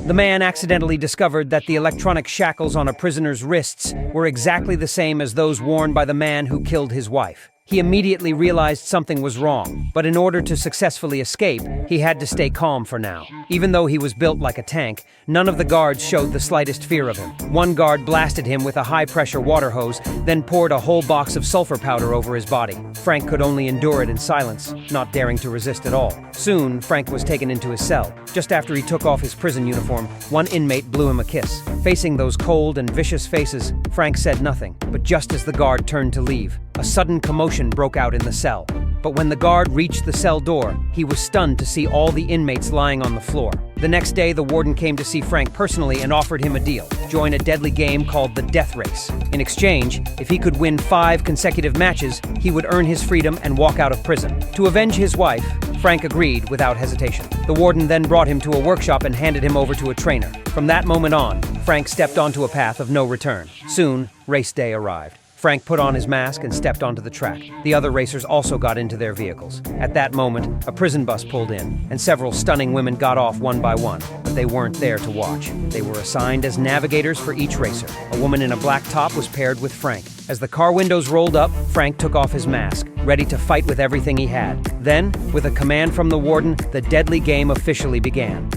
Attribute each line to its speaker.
Speaker 1: The man accidentally discovered that the electronic shackles on a prisoner's wrists were exactly the same as those worn by the man who killed his wife. He immediately realized something was wrong, but in order to successfully escape, he had to stay calm for now. Even though he was built like a tank, none of the guards showed the slightest fear of him. One guard blasted him with a high-pressure water hose, then poured a whole box of sulfur powder over his body. Frank could only endure it in silence, not daring to resist at all. Soon, Frank was taken into his cell. Just after he took off his prison uniform, one inmate blew him a kiss. Facing those cold and vicious faces, Frank said nothing, but just as the guard turned to leave, a sudden commotion broke out in the cell. But when the guard reached the cell door, he was stunned to see all the inmates lying on the floor. The next day, the warden came to see Frank personally and offered him a deal: join a deadly game called the Death Race. In exchange, if he could win 5 consecutive matches, he would earn his freedom and walk out of prison. To avenge his wife, Frank agreed without hesitation. The warden then brought him to a workshop and handed him over to a trainer. From that moment on, Frank stepped onto a path of no return. Soon, race day arrived. Frank put on his mask and stepped onto the track. The other racers also got into their vehicles. At that moment, a prison bus pulled in, and several stunning women got off one by one, but they weren't there to watch. They were assigned as navigators for each racer. A woman in a black top was paired with Frank. As the car windows rolled up, Frank took off his mask, ready to fight with everything he had. Then, with a command from the warden, the deadly game officially began.